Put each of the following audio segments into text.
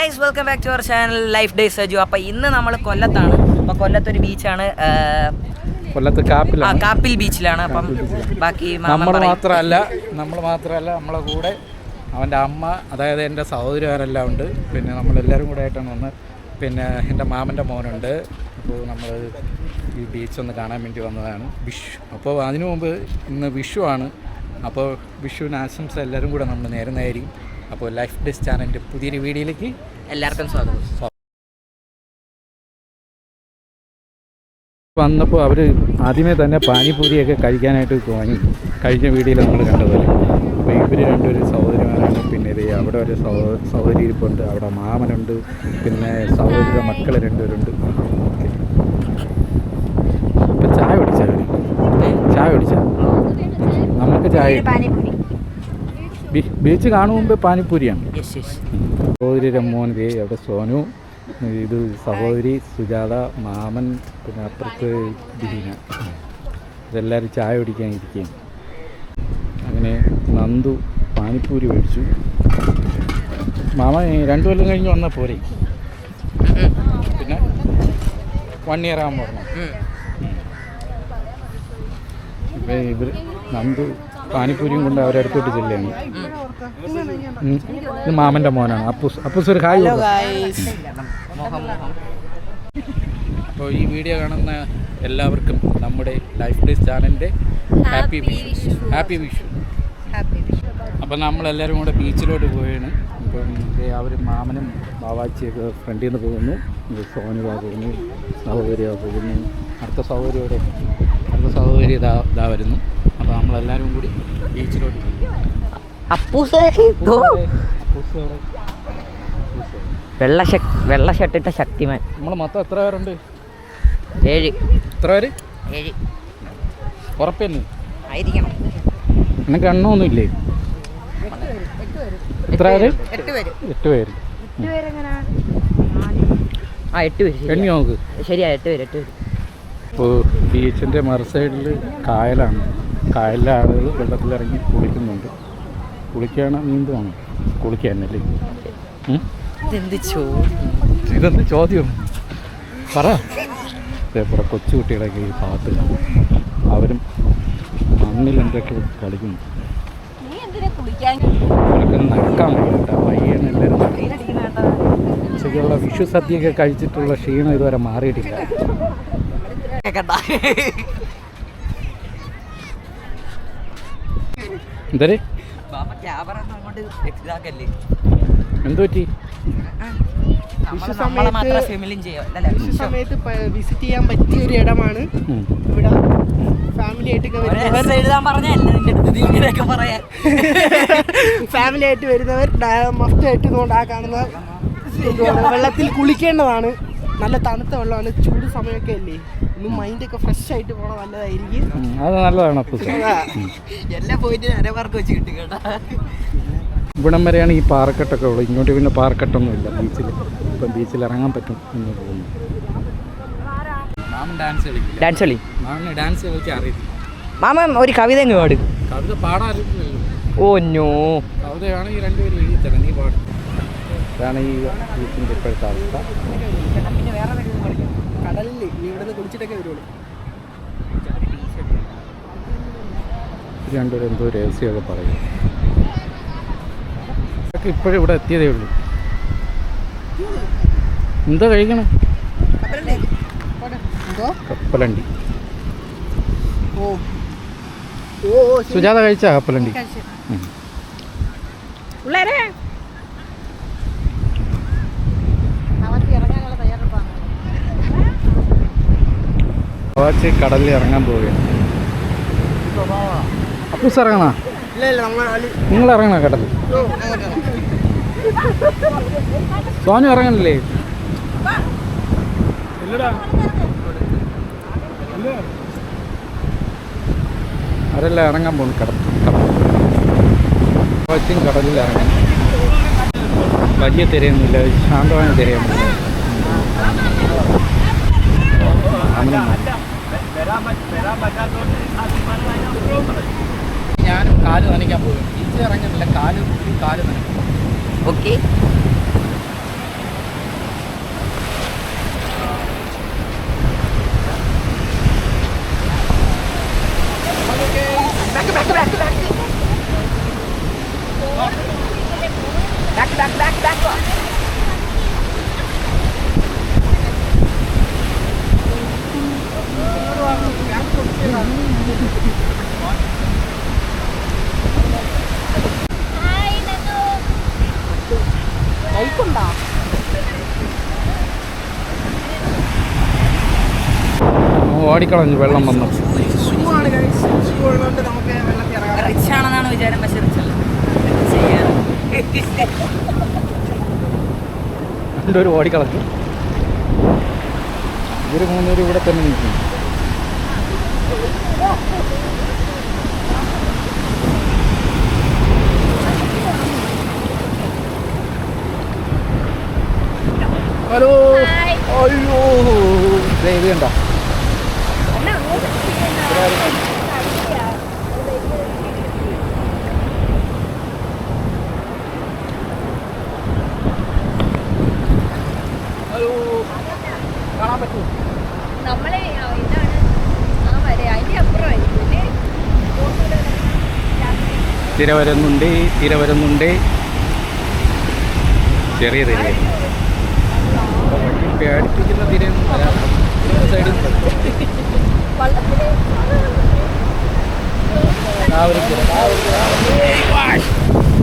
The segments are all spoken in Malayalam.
Guys, welcome back to our channel Life Day Saju. അപ്പോൾ ഇന്ന് നമ്മൾ കൊല്ലത്താണ്. അപ്പോൾ കൊല്ലത്തൊരു ബീച്ചാണ്, കൊല്ലത്ത് കാപ്പിൽ ബീച്ചിലാണ്. അപ്പം ബാക്കി നമ്മൾ മാത്രമല്ല നമ്മളെ കൂടെ അവൻ്റെ അമ്മ, അതായത് എൻ്റെ സഹോദരന്മാരെല്ലാം ഉണ്ട്. പിന്നെ നമ്മളെല്ലാവരും കൂടെ ആയിട്ടാണ് വന്ന്. പിന്നെ എൻ്റെ മാമൻ്റെ മോനുണ്ട്. അപ്പോൾ നമ്മൾ ഈ ബീച്ചൊന്ന് കാണാൻ വേണ്ടി വന്നതാണ്. വിഷു. അപ്പോൾ അതിനു മുമ്പ് ഇന്ന് വിഷു ആണ്. അപ്പോൾ വിഷുവിന് ആശംസ എല്ലാവരും കൂടെ നമ്മൾ നേരുന്നതായിരിക്കും. അപ്പോൾ ലൈഫ് ഡേസ് ചാനലിൻ്റെ പുതിയൊരു വീഡിയോയിലേക്ക് എല്ലാവർക്കും സ്വാഗതം. വന്നപ്പോൾ അവർ ആദ്യമേ തന്നെ പാനിപൂരിയൊക്കെ കഴിക്കാനായിട്ട് വാങ്ങി. കഴിഞ്ഞ വീഡിയോയിൽ നമ്മൾ കണ്ടതുപോലെ. അപ്പോൾ ഇവർ രണ്ടൊരു സഹോദരിമാരാണ്. പിന്നെ ഇത് അവിടെ ഒരു സഹോദരി ഇരിപ്പുണ്ട്, അവിടെ മാമനുണ്ട്, പിന്നെ സഹോദരിയുടെ മക്കൾ രണ്ടുപേരുണ്ട്. അപ്പോൾ ചായ കുടിച്ചാൽ നമുക്ക് ചായ ബീച്ച് കാണും മുമ്പ് പാനിപ്പൂരിയാണ്. സഹോദരിയുടെ മോൻ അവിടെ സോനു, ഇത് സഹോദരി സുജാത, മാമൻ, പിന്നെ അപ്പുറത്ത് ബീന. ഇതെല്ലാവരും ചായ കുടിക്കാൻ ഇരിക്കുകയാണ്. അങ്ങനെ നന്ദു പാനിപ്പൂരി മേടിച്ചു. മാമൻ 2 കൊല്ലം കഴിഞ്ഞ് വന്നാൽ പോരെ, പിന്നെ 1 ഇയർ ആകാൻ പറഞ്ഞു. ഇപ്പം ഇവർ നന്ദു പാനിപ്പൂരിയും കൊണ്ട് അവരടുത്തോട്ട് ചെല്ലുകയാണ്. ഇത് മാമൻ്റെ മോനാണ് അപ്പൂസ് ഒരു ഹായ്. അപ്പോൾ ഈ വീഡിയോ കാണുന്ന എല്ലാവർക്കും നമ്മുടെ ലൈഫ് ഡേസ് ചാനലിൻ്റെ ഹാപ്പി വിഷു. അപ്പം നമ്മളെല്ലാവരും കൂടെ ബീച്ചിലോട്ട് പോവുകയാണ്. ഇപ്പം അവർ മാമനും ബാവാച്ചിയൊക്കെ ഫ്രണ്ടിൽ നിന്ന് പോകുന്നു. സോനുവാ പോകുന്നു, സഹോദരിയാ പോകുന്നു, അടുത്ത സഹോദരി ഇതാ വരുന്നു. അപ്പോൾ നമ്മളെല്ലാവരും കൂടി ബീച്ചിലോട്ട് വെള്ള ഷർട്ടിട്ട ശക്തിമാൻ. നമ്മൾ മൊത്തം എത്ര പേരുണ്ട്? 7. എത്ര പേര്? 7. ഉറപ്പന്നെ ആയിരിക്കണം. എനിക്ക് എണ്ണമൊന്നും ഇല്ലേ? എത്ര പേര്? 8 പേര്. 8 പേര്. ആ 8 പേര്. എണ്ണി നോക്ക്. ശരിയാ, 8 പേര്. ഇപ്പോൾ ബീച്ചിൻ്റെ മറു സൈഡിൽ കായലാണ്. കായലിലെ ആളുകൾ വെള്ളത്തിലിറങ്ങി കുളിക്കുന്നുണ്ട്. കുളിക്കുകയാണ്, നീന്തുവാണ്. കുളിക്കാനല്ലേ? ഇതെന്ത് ചോദ്യം പറ. ഇതേപോലെ കൊച്ചുകുട്ടികളൊക്കെ ഈ ഭാഗത്ത് അവരും മണ്ണിൽ എന്തൊക്കെ കളിക്കുന്നു. അവർക്ക് നടക്കാൻ വയ്യണ്ട, പയ്യനെ എല്ലാവരും ഉച്ചയ്ക്കുള്ള വിഷു സദ്യയൊക്കെ കഴിച്ചിട്ടുള്ള ക്ഷീണം ഇതുവരെ മാറിയിട്ടില്ല. എന്തേ എന്തു പറ്റി? വിഷു സമയത്ത് വിസിറ്റ് ചെയ്യാൻ പറ്റിയ ഒരു ഇടമാണ് ഇവിടെ. ഫാമിലി ആയിട്ട് വരുന്നവർ മസ്റ്റ് ആയിട്ട് ഇതുകൊണ്ട് ആ കാണുന്ന വെള്ളത്തിൽ കുളിക്കേണ്ടതാണ്. നല്ല തണുത്ത വെള്ളമാണ്. ചൂട് സമയമൊക്കെ അല്ലേ, ഇന്ന് മൈൻഡൊക്കെ ഫ്രഷ് ആയിട്ട് പോകണം. നല്ലതായിരിക്കും. അത് നല്ലതാണ്. എല്ലാ പോയിന്റിനും അരമാർക്ക് വെച്ച് കിട്ടി കേട്ടോ. ഇവിടം വരെയാണ് ഈ പാറക്കെട്ടൊക്കെ ഉള്ളത്. ഇങ്ങോട്ട് പിന്നെ പാറക്കെട്ടൊന്നും ഇല്ല ബീച്ചിൽ. ഇപ്പം ബീച്ചിൽ ഇറങ്ങാൻ പറ്റും എന്ന് തോന്നുന്നു. മാമൻ ഡാൻസ് കളിക്കാൻ അറിയില്ല. മാമൻ ഒരു കവിത അങ്ങ് പാട്. കവിത പാടാൻ അറിയില്ലല്ലോ. ഓ നോ, കവിതയാണ് ഈ 2 പേര് എഴുതി തരാം, നീ പാടും. ഇതാണ് ഈ ബീച്ചിൻ്റെ ഇപ്പോഴത്തെ അവസ്ഥ. കടലിൽ ഇവിടെ കുളിച്ചിട്ടൊക്കെ വരുള്ളൂ. രണ്ടുപേരും എന്തോ രഹസ്യമൊക്കെ പറയും. ഇപ്പോഴും ഇവിടെ എത്തിയതേ ഉള്ളൂ. എന്താ കഴിക്കണം? കപ്പലണ്ടി. സുജാത കഴിച്ച കപ്പലണ്ടി? കടലിൽ ഇറങ്ങാൻ പോവുകയാണ്. അപ്പൂസ് ഇറങ്ങണ? നിങ്ങൾ ഇറങ്ങണ കടലിൽ? സോനു ഇറങ്ങണില്ലേ? അവരെല്ലാം ഇറങ്ങാൻ പോകുന്നു. കടലിൽ ഇറങ്ങാൻ വലിയ തിരയൊന്നുമില്ല, ശാന്തമായ തിരയാണ്. ഞാനും കാല് നനയ്ക്കാൻ പോകും. ബീച്ച് ഇറങ്ങുന്നില്ല, കാല് നനയ്ക്കും. ഓക്കെ. ഓടിക്കളഞ്ഞു വെള്ളം വന്നു. ഷൂ ആണ് ഗൈസ്. ഷൂ ഉള്ളതുകൊണ്ട് നമുക്ക് വെള്ളത്തിൽ ഇറങ്ങാം. റിച്ച് ആണെന്നാണ് വിചാരം, പക്ഷെ റിച്ച് അല്ല. ചെയ്യാൻ രണ്ടുപേരും ഓടിക്കളഞ്ഞു. ഇവർ മൂന്നുപേരും ഇവിടെ തന്നെ നിൽക്കുന്നു. ഹലോ. അയ്യോ ഇത് കണ്ടോ? ഹലോ, കാണാൻ പറ്റുമോ? നമ്മളെ ഇതാണ് ആ വരെ അതിന്റെ അപ്പുറമായിരിക്കും. തിര വരുന്നുണ്ട്, തിര വരുന്നുണ്ട്. ചെറിയ തിര, പേടിപ്പിക്കുന്ന തിരയൊന്നും വരാം. സൈഡിൽ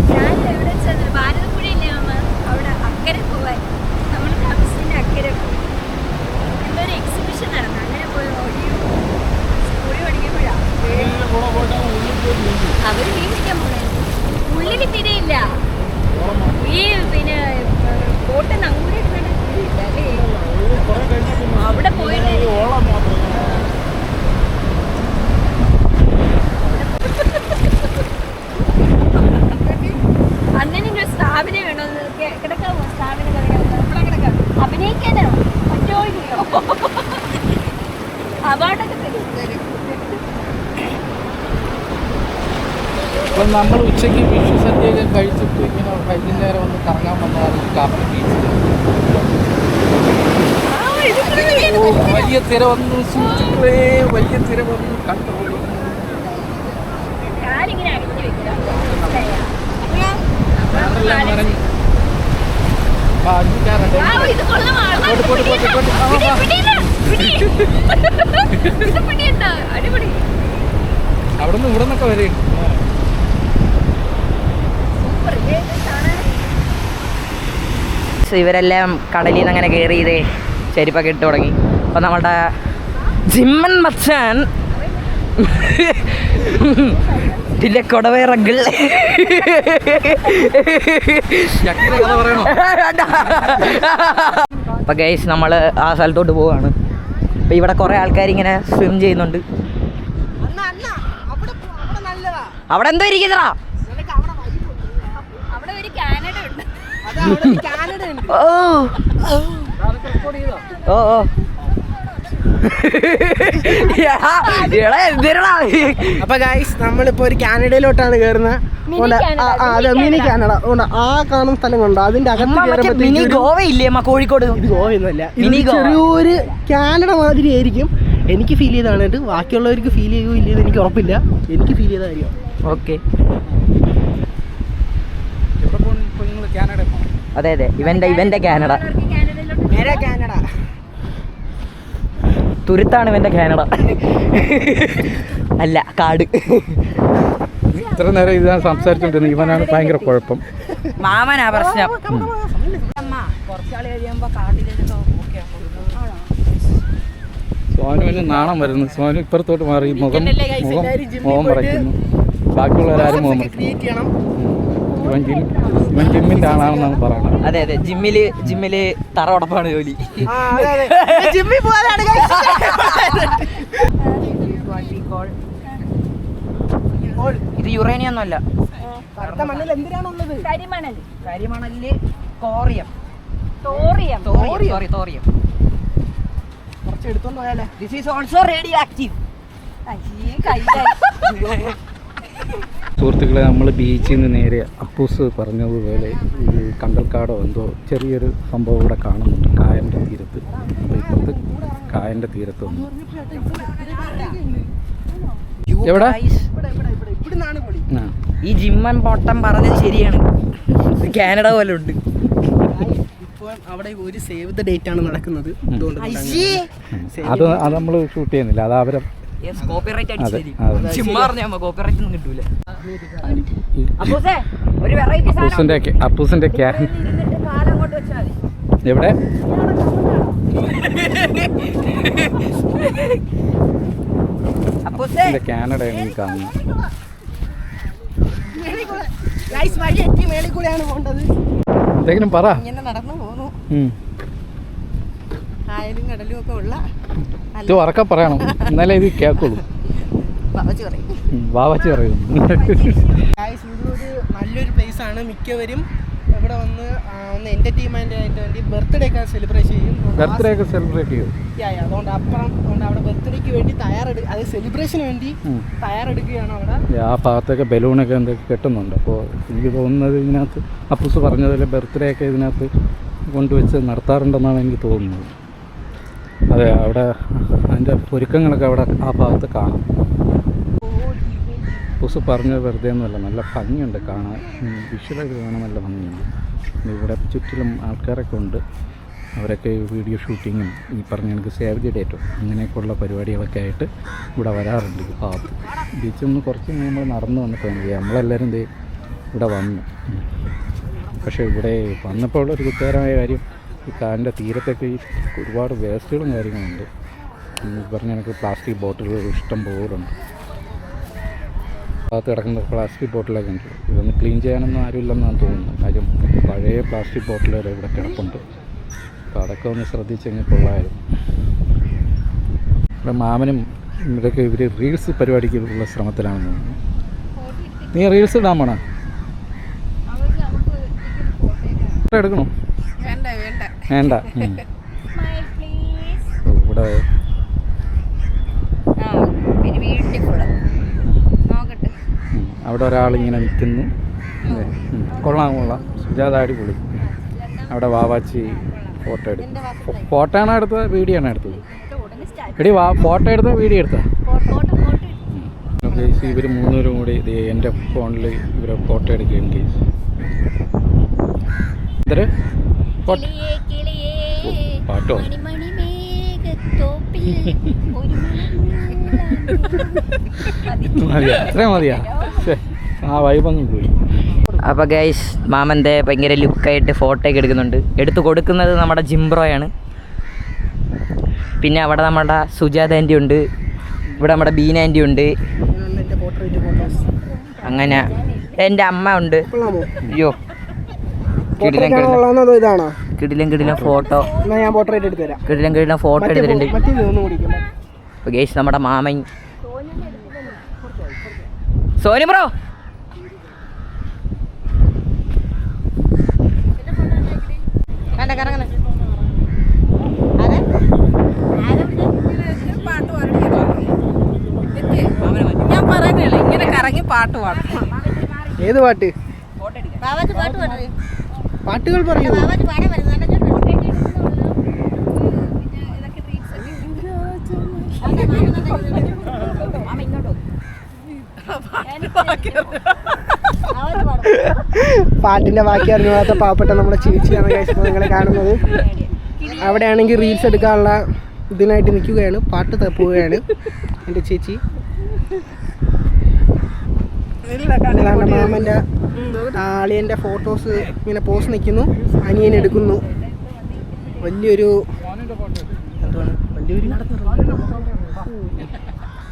ഞാൻ എവിടെ ചെന്ന് ഭാരതപ്പുഴയില്ലേ അമ്മ, അവിടെ അക്കരെ പോവാൻ നമ്മൾ താമസിന്റെ അക്കരെ പോയി. എന്തൊരു എക്സിബിഷൻ നടന്നു, അങ്ങനെ പോയി സ്കൂളിൽ പഠിക്കുമ്പോഴാണ് അവര് മീൻ പിടിക്കാൻ പോണേ. ഉള്ളിൽ തിരയില്ല, ഈ പിന്നെ കോട്ടൻ അങ്ങോട്ട് തിരയില്ല അല്ലേ. അവിടെ പോയിട്ട് അങ്ങനെ ഒരു സ്ഥാപനം വേണമെന്ന് കിടക്കാമോ? സ്ഥാപനം കിടക്കാം, അഭിനയിക്കാനോ പറ്റോ ഇല്ലയോ? അവാർഡൊക്കെ തരും. ഇപ്പം നമ്മൾ ഉച്ചയ്ക്ക് വിഷു സദ്യയൊക്കെ കഴിച്ചിട്ട് ഇങ്ങനെ വൈകുന്നേരം ഒന്ന് കറങ്ങാൻ വന്നതാണ് കാപ്പി ബീച്ചിൽ. വലിയ തിര വന്നു, സുഹൃത്തുക്കളെ, വലിയ തിര വന്നു. കണ്ടുപോയി ഞാനിങ്ങനെ അടിച്ചു വെക്കാം. ഇത് കൊള്ളാം. അടിപൊളി. അവിടെ നിന്ന് ഇവിടെ നിന്നൊക്കെ വരെയുണ്ട്. ഇവരെല്ലാം കടലിൽ നിന്ന് അങ്ങനെ കയറി ഇതേ ചെരുപ്പൊക്കെ ഇട്ട് തുടങ്ങി. അപ്പം നമ്മുടെ ജിമ്മൻ മച്ചാൻ പിന്നെ കൊടവേറകൾ അപ്പം ഗൈസ് നമ്മൾ ആ സ്ഥലത്തോട്ട് പോവാണ്. അപ്പം ഇവിടെ കുറേ ആൾക്കാർ ഇങ്ങനെ സ്വിം ചെയ്യുന്നുണ്ട്. അവിടെ എന്തോ ഇരിക്കുന്നതാ? അവിടെ ഒരു കാനഡ ഉണ്ട്. ഓ ഓ ഓ അപ്പൊ ഗൈസ് നമ്മളിപ്പോ ഒരു കാനഡയിലോട്ടാണ് കയറുന്നത്. അതെ, മിനി കാനഡ. ആ കാണുന്ന സ്ഥലം കൊണ്ടോ അതിന്റെ അകത്ത് മിനി ഗോവ ഇല്ലേ കോഴിക്കോട്? ഇത് ഗോവയൊന്നുമല്ല, ചെറിയൊരു കാനഡ മാതിരി ആയിരിക്കും. എനിക്ക് ഫീൽ ചെയ്താണ്, ബാക്കിയുള്ളവർക്ക് ഫീൽ ചെയ്യുകയോ ഇല്ലയെന്ന് എനിക്ക് ഉറപ്പില്ല. എനിക്ക് ഫീൽ ചെയ്ത കാര്യം. ഓക്കെ, അതെ അതെ, ഇവന്റെ കാനഡ. കാനഡ തുരുത്താണ് ഇവന്റെ കാനഡ, അല്ല കാട്. ഇത്ര നേരം ഇതാണ് സംസാരിച്ചോണ്ടിരുന്നത്. ഇവനാണ് ഭയങ്കര കുഴപ്പം. മാമനാ പ്രശ്നം. കുറച്ചാള് കഴിയുമ്പോ കാട്ടിലേക്ക് സോനുവിന് നാണം വരുന്നു. സോനു ഇപ്പുറത്തോട്ട് മാറി മുഖം മറയ്ക്കുന്നു. ബാക്കിയുള്ളവരാരും മുഖം മറയ്ക്കുന്നു. ഇവൻ ജിമ്മിൻ്റെ ആളാണെന്നാണ് പറയുന്നത്. അതെ അതെ, ജിമ്മില് തറ ഉടപ്പാണ് ജോലി. ജിമ്മിൽ പോകാനാണ്. ഇത് യുറേനിയം ഒന്നും അല്ല. മണ്ണിൽ എന്തിനാണുള്ളത്? കരിമണലില് തോറിയം. കുറച്ച് എടുത്തോണ്ട് പോയാലേ. This is also radio active. സുഹൃത്തുക്കളെ, നമ്മൾ ബീച്ചിൽ നിന്ന് നേരെ അപ്പൂസ് പറഞ്ഞതുപോലെ ഈ കണ്ടൽക്കാടോ എന്തോ ചെറിയൊരു സംഭവം ഇവിടെ കാണുന്നുണ്ട് കായലിൻ്റെ തീരത്ത്. അപ്പോൾ ഇപ്പുറത്ത് കായലിൻ്റെ തീരത്ത് വന്നു. എവിടെ? ഈ ജിമ്മൻ പൊട്ടം പറഞ്ഞത് ശരിയാണ്. കാനഡ പോലെ ഉണ്ട്. ഇപ്പോൾ അവിടെ ഒരു സേവ് ദ ഡേറ്റ് ആണ് നടക്കുന്നത്. അത് നമ്മൾ ഷൂട്ട് ചെയ്യുന്നില്ല, അത് അവരെ കോപ്പിറൈറ്റ് അതെ. കോപ്പിറൈറ്റ് ഒന്നും കിട്ടൂല. അപ്പൂസിൻ്റെ എവിടെ? കാനഡയാണ് ഈ കാണുന്നത്. മേളിൽ കൂടെയാണ് പോകേണ്ടത്. എന്തെങ്കിലും പറ. ഇങ്ങനെ നടന്നു പോന്നു. കായലും കടലും ഒക്കെ ഉള്ള ഇത് ഉറക്കെ പറയണം, എന്നാലേ ഇത് കേൾക്കുള്ളൂ. വാവച്ചി പറയും. ഇതൊരു നല്ലൊരു പ്ലേസ് ആണ്. മിക്കവരും ഇവിടെ വന്ന് ഒന്ന് എൻ്റർടൈൻമെൻ്റ് ആയിട്ട് വേണ്ടി ബർത്ത്ഡേ ഒക്കെ സെലിബ്രേറ്റ് ചെയ്യും. അതുകൊണ്ട് അവിടെ ബർത്ത്ഡേക്ക് വേണ്ടി അത് സെലിബ്രേഷന് വേണ്ടി തയ്യാറെടുക്കുകയാണ് അവിടെ. ആ ഭാഗത്തൊക്കെ ബലൂണൊക്കെ എന്തൊക്കെ കെട്ടുന്നുണ്ട്. അപ്പോൾ എനിക്ക് തോന്നുന്നത് ഇതിനകത്ത് അപ്പൂസ് പറഞ്ഞതിൽ ബർത്ത്ഡേ ഒക്കെ ഇതിനകത്ത് കൊണ്ടുവച്ച് നടത്താറുണ്ടെന്നാണ് എനിക്ക് തോന്നുന്നത്. അതെ, അവിടെ അതിൻ്റെ ഒരുക്കങ്ങളൊക്കെ അവിടെ ആ ഭാഗത്ത് കാണാം. അപ്പൂസ് പറഞ്ഞത് വെറുതെ ഒന്നുമല്ല, നല്ല ഭംഗിയുണ്ട് കാണാൻ. വിഷ്വലൊക്കെ കാണാൻ നല്ല ഭംഗിയുണ്ട്. ഇവിടെ ചുറ്റിലും ആൾക്കാരൊക്കെ ഉണ്ട്. അവരൊക്കെ വീഡിയോ ഷൂട്ടിങ്ങും ഈ പറഞ്ഞ എനിക്ക് സേവ് ദി ഡേറ്റും അങ്ങനെയൊക്കെയുള്ള പരിപാടികളൊക്കെ ആയിട്ട് ഇവിടെ വരാറുണ്ട് ഈ ഭാഗത്ത്. ബീച്ചിൽ നിന്ന് കുറച്ച് നമ്മൾ നടന്നു വന്നിട്ടുണ്ട്. നമ്മളെല്ലാവരും ഇവിടെ വന്നു. പക്ഷേ ഇവിടെ വന്നപ്പോൾ ഉള്ളൊരു കുറ്റകരമായ കാര്യം, ഈ കാലിൻ്റെ തീരത്തൊക്കെ ഈ ഒരുപാട് വേസ്റ്റുകളും കാര്യങ്ങളുണ്ട്. പറഞ്ഞ എനിക്ക് പ്ലാസ്റ്റിക് ബോട്ടിലുകൾ ഇഷ്ടം പോലുണ്ട്. ഭാഗത്ത് കിടക്കുന്ന പ്ലാസ്റ്റിക് ബോട്ടിലൊക്കെ ഉണ്ട്. ഇതൊന്ന് ക്ലീൻ ചെയ്യാനൊന്നും ആരുമില്ലെന്നാണ് തോന്നുന്നത്. കാര്യം പഴയ പ്ലാസ്റ്റിക് ബോട്ടിലുകൾ ഇവിടെ കിടപ്പുണ്ട്. അപ്പോൾ അതൊക്കെ ഒന്ന് ശ്രദ്ധിച്ചെങ്കിൽ കൊള്ളായിരുന്നു. ഇവിടെ മാമനും ഇവരൊക്കെ റീൽസ് പരിപാടിക്കുള്ള ശ്രമത്തിലാണെന്ന് തോന്നുന്നു. നീ റീൽസ് ഇടാൻ പോണോ? എടുക്കണോ? വേണ്ട. ഇവിടെ അവിടെ ഒരാളിങ്ങനെ നിൽക്കുന്നു. കൊള്ളാം. സുജാത അടിപൊളി. അവിടെ വാവാച്ചി ഫോട്ടോ ആണോ എടുത്തത്, വീഡിയോ ആണോ എടുത്തത്? എടി ഫോട്ടോ എടുത്ത വീഡിയോ എടുത്ത? ഇവർ മൂന്നുപേരും കൂടി എൻ്റെ ഫോണിൽ ഇവരെ ഫോട്ടോ എടുക്കുകയും കേസ്. എന്തൊരു പാട്ടോ? മതിയാ, അത്രയും മതിയാ. ആ വൈബൊന്നും പോയി. അപ്പോൾ ഗൈസ് മാമൻ്റെ ഭയങ്കര ലുക്കായിട്ട് ഫോട്ടോ ഒക്കെ എടുക്കുന്നുണ്ട്. എടുത്തു കൊടുക്കുന്നത് നമ്മുടെ ജിംബ്രോയാണ്. പിന്നെ അവിടെ നമ്മുടെ സുജാത ആൻറ്റി ഉണ്ട്, ഇവിടെ നമ്മുടെ ബീന ആൻറ്റി ഉണ്ട്, അങ്ങനെ എൻ്റെ അമ്മ ഉണ്ട്. അയ്യോ കിടിലം ഫോട്ടോ കിടിലം ഫോട്ടോ എടുത്തിട്ടുണ്ട്. അപ്പോൾ ഗൈസ് നമ്മുടെ മാമൻ സോനി ബ്രോ ഞാൻ പറയുന്നില്ല, ഇങ്ങനെ കറങ്ങി പാട്ട് പാടും. ഏത് പാട്ട്? പാട്ടുകൾ പറയൂ. പാട്ടിന്റെ ബാക്കി അറിഞ്ഞാത്ത പാവപ്പെട്ട നമ്മുടെ ചേച്ചിയാണ് നിങ്ങളെ കാണുന്നത്. അവിടെയാണെങ്കിൽ റീൽസ് എടുക്കാനുള്ള ഇതിനായിട്ട് നിൽക്കുകയാണ്, പാട്ട് പോവുകയാണ് എൻ്റെ ചേച്ചി. മാമൻ്റെ ആളിയൻ്റെ ഫോട്ടോസ് ഇങ്ങനെ പോസ്റ്റ് നിൽക്കുന്നു, അനിയൻ എടുക്കുന്നു. വലിയൊരു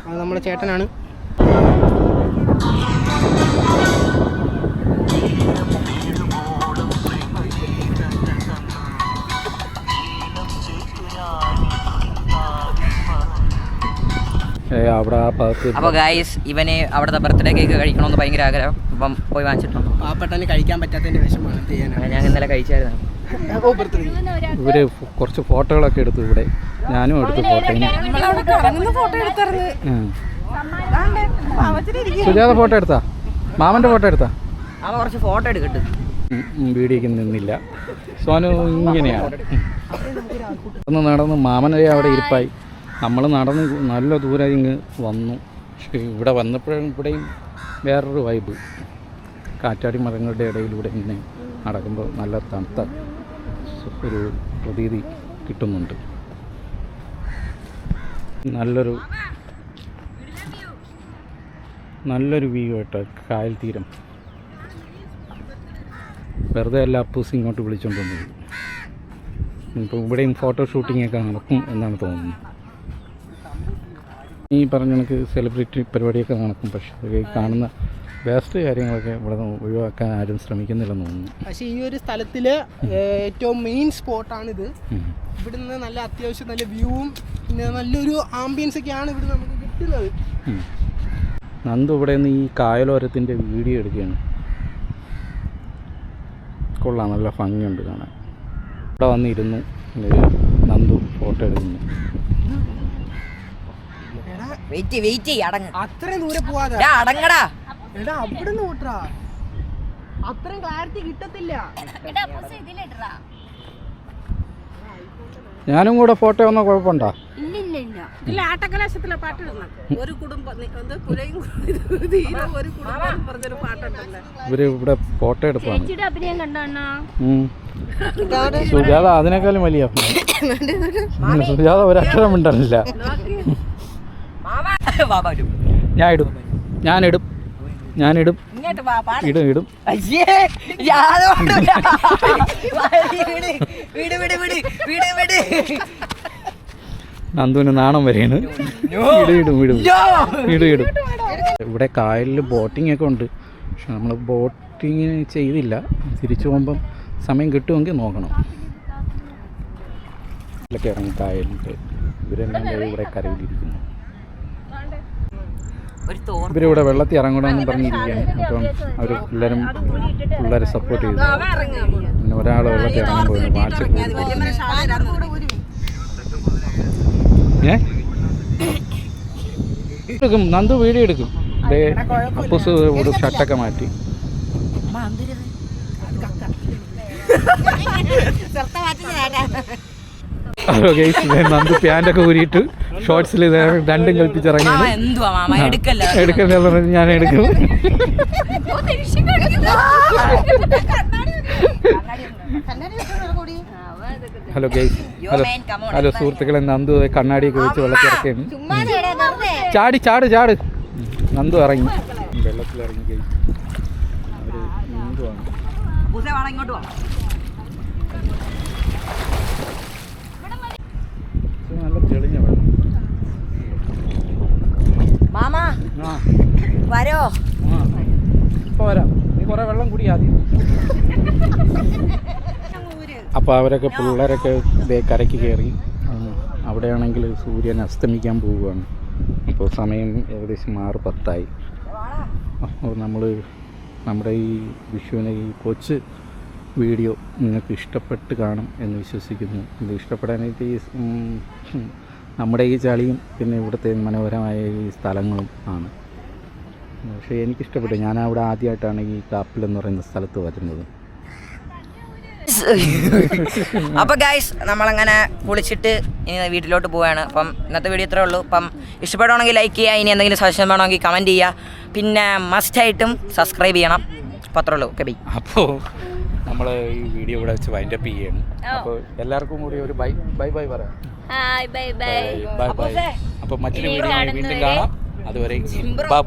അത് നമ്മുടെ ചേട്ടനാണ്. അവിടെ ആ ഭാഗത്ത്. അപ്പോൾ ഗായ്സ് ഇവന് അവിടുത്തെ ബർത്ത്ഡേ കേക്ക് കഴിക്കണമെന്ന് ഭയങ്കര ആഗ്രഹം. അപ്പം പോയി വാങ്ങിച്ചിട്ടുണ്ട്. പാവപ്പെട്ടന് കഴിക്കാൻ പറ്റാത്തതിൻ്റെ വിഷമാണ്. ഞാൻ ഇന്നലെ കഴിച്ചായിരുന്നു. ഇവര് കുറച്ച് ഫോട്ടോകളൊക്കെ എടുത്തു. ഇവിടെ ഞാനും എടുത്തു ഫോട്ടോ. സുജാത ഫോട്ടോ എടുത്താ? മാമൻ്റെ ഫോട്ടോ എടുത്താ? അവൻ കുറച്ച് ഫോട്ടോ എടുക്കട്ടെ. വീഡിയോക്ക് നിന്നില്ല. സോനു ഇങ്ങനെയാണ് നടന്ന് മാമനെ അവിടെ ഇരിപ്പായി. നമ്മൾ നടന്ന് നല്ല ദൂരം ഇങ്ങ് വന്നു. പക്ഷേ ഇവിടെ വന്നപ്പോഴും ഇവിടെയും വേറൊരു വൈബ്. കാറ്റാടി മരങ്ങളുടെ ഇടയിലൂടെ ഇങ്ങനെ നടക്കുമ്പോൾ നല്ല തണുത്ത ഒരു പ്രതീതി കിട്ടുന്നുണ്ട്. നല്ലൊരു വ്യൂ കേട്ടോ, കായൽ തീരം. വെറുതെ എല്ലാ അപ്പൂസ് ഇങ്ങോട്ട് വിളിച്ചുകൊണ്ട് വന്നത്. ഇപ്പോൾ ഇവിടെയും ഫോട്ടോ ഷൂട്ടിങ്ങൊക്കെ നടക്കും എന്നാണ് തോന്നുന്നത്. ഈ പറഞ്ഞ കണക്ക് സെലിബ്രിറ്റി പരിപാടിയൊക്കെ നടക്കും, പക്ഷേ ഈ കാണുന്ന വേസ്റ്റ് കാര്യങ്ങളൊക്കെ ഇവിടെ ഒഴിവാക്കാൻ ആരും ശ്രമിക്കുന്നില്ലെന്ന് തോന്നുന്നു. പക്ഷേ ഈ ഒരു സ്ഥലത്തിൽ ഏറ്റവും മെയിൻ സ്പോട്ടാണിത്. ഇവിടുന്ന് നല്ല അത്യാവശ്യം നല്ല വ്യൂവും പിന്നെ നല്ലൊരു ആംബിയൻസ് ഒക്കെയാണ് ഇവിടെ നമുക്ക് കിട്ടുന്നത്. നന്ദു ഇവിടെ നിന്ന് ഈ കായലോരത്തിൻ്റെ വീഡിയോ എടുക്കുകയാണ്. കൊള്ളാം, നല്ല ഭംഗിയുണ്ട് കാണാൻ. ഇവിടെ വന്നിരുന്നു നന്ദു ഫോട്ടോ എടുക്കുന്നു. വെയിറ്റ് അടങ്ങ്. അത്രയും ദൂരെ പോവാതെ അടങ്ങടാ. എടാ അവിടെ നിന്ന് ഓട്ടാ, അത്രയും ക്ലാരിറ്റി കിട്ടത്തില്ല. ഞാനും കൂടെ ഫോട്ടോ വന്നാൽ കുഴപ്പമുണ്ടോ? ഇല്ല, ആട്ടക്കലാശത്തിലെ പാട്ട് ഇടണം. ഒരു കുടുംബം പുലയും ഒരു കുടുംബം പറഞ്ഞൊരു പാട്ടുണ്ടല്ലോ. ഇവര് ഇവിടെ ഫോട്ടോ എടുപ്പാണ്. അഭിനയം കണ്ടോ? സുജാത അതിനേക്കാളും വലിയ സുജാത ഒരക്ഷരം മിണ്ടല്ല. ഞാനിടും ഇടും. നന്ദുവിന് നാണം വരെയാണ്. ഇടും. ഇവിടെ കായലിൽ ബോട്ടിംഗ് ഒക്കെ ഉണ്ട്, പക്ഷെ നമ്മൾ ബോട്ടിങ് ചെയ്തില്ല. തിരിച്ചു പോകുമ്പം സമയം കിട്ടുമെങ്കിൽ നോക്കണം. ഇതിലൊക്കെ ഇറങ്ങി കായലിൽ ഇവരെല്ലാം ഇവിടെ കരയിലിരിക്കുന്നു. ഇവരിവിടെ വെള്ളത്തിൽ ഇറങ്ങണമെന്ന് പറഞ്ഞിരിക്കുകയാണ്. അപ്പം അവർ എല്ലാവരും പിള്ളേരെ സപ്പോർട്ട് ചെയ്തു. പിന്നെ ഒരാൾ വെള്ളത്തിൽ ഇറങ്ങാൻ പോകുന്നു. വാട്സപ്പ് എടുക്കും, നന്ദു വീഡിയോ എടുക്കും. അപ്പൂസ് ഇവിടെ ഷർട്ടൊക്കെ മാറ്റി. ഹലോ ഗൈസ്, നന്ദു പാൻ്റൊക്കെ ഊരിയിട്ട് ഷോർട്സിൽ രണ്ടും കൽപ്പിച്ചിറങ്ങിയാണ്. എടുക്കണ്ടെന്ന് പറഞ്ഞ് ഞാൻ എടുക്കും. ഹലോ ഗൈസ്, ഹലോ സുഹൃത്തുക്കളെ, നന്ദു കണ്ണാടിയൊക്കെ വെച്ച് വെള്ളത്തിറക്കുകയാണ്. ചാട് നന്ദു ഇറങ്ങി, വെള്ളത്തിലിറങ്ങി. ഗൈസ് അവർ നീന്തുവാണ്. നല്ല തെളിഞ്ഞ വെള്ളം. വരോ? ഇപ്പോൾ വരാം, നീ കുറേ വെള്ളം കുടി ആദ്യം. അപ്പോൾ അവരൊക്കെ പിള്ളേരൊക്കെ കരയ്ക്ക് കയറി. അവിടെയാണെങ്കിൽ സൂര്യൻ അസ്തമിക്കാൻ പോവുകയാണ്. അപ്പോൾ സമയം ഏകദേശം 6:10. അപ്പോൾ നമ്മൾ നമ്മുടെ ഈ വിഷുവിനെ ഈ കൊച്ച് വീഡിയോ നിങ്ങൾക്ക് ഇഷ്ടപ്പെട്ട് കാണും എന്ന് വിശ്വസിക്കുന്നു. ഇത് ഇഷ്ടപ്പെടാനായിട്ട് ഈ നമ്മുടെ ഈ ചളിയും പിന്നെ ഇവിടുത്തെ മനോഹരമായ ഈ സ്ഥലങ്ങളും ആണ്. പക്ഷേ എനിക്കിഷ്ടപ്പെട്ടു. ഞാൻ അവിടെ ആദ്യമായിട്ടാണ് ഈ കാപ്പിൽ എന്ന് പറയുന്ന സ്ഥലത്ത് വരുന്നത്. അപ്പോൾ ഗൈസ്, നമ്മളങ്ങനെ കുളിച്ചിട്ട് ഇനി വീട്ടിലോട്ട് പോവുകയാണ്. അപ്പം ഇന്നത്തെ വീഡിയോ ഇത്രേ ഉള്ളൂ. അപ്പം ഇഷ്ടപ്പെടുവാണെങ്കിൽ ലൈക്ക് ചെയ്യുക. ഇനി എന്തെങ്കിലും സജഷൻ വേണമെങ്കിൽ കമൻറ്റ് ചെയ്യുക. പിന്നെ മസ്റ്റായിട്ടും സബ്സ്ക്രൈബ് ചെയ്യണം. അപ്പോൾ അത്രേ ഉള്ളൂ. Okay, bye. അപ്പോൾ നമ്മൾ ഈ വീഡിയോ ഇവിടെ വെച്ച് വൈൻഡപ്പ് ചെയ്യാണ്. അപ്പോൾ എല്ലാവർക്കും കൂടി ഒരു ബൈ പറയാം. ബൈ. അപ്പോൾ മറ്റൊരു വീഡിയോ വീണ്ടും കാണാം. അതുവരെ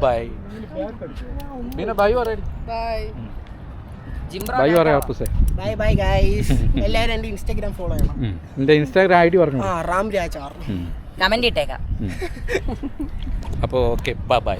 ബൈ. പിന്നെ ബൈ പറയാം. ബൈ പറയാം അപ്പൂസേ. Bye guys. എല്ലാവരും എൻ്റെ ഇൻസ്റ്റാഗ്രാം ഫോളോ ചെയ്യണം. എൻ്റെ ഇൻസ്റ്റാഗ്രാം ID പറഞ്ഞു. റാം രാജ്. കമൻറ്റ് ഇട്ടേക്കാം. അപ്പോൾ ഓക്കെ, ബൈ.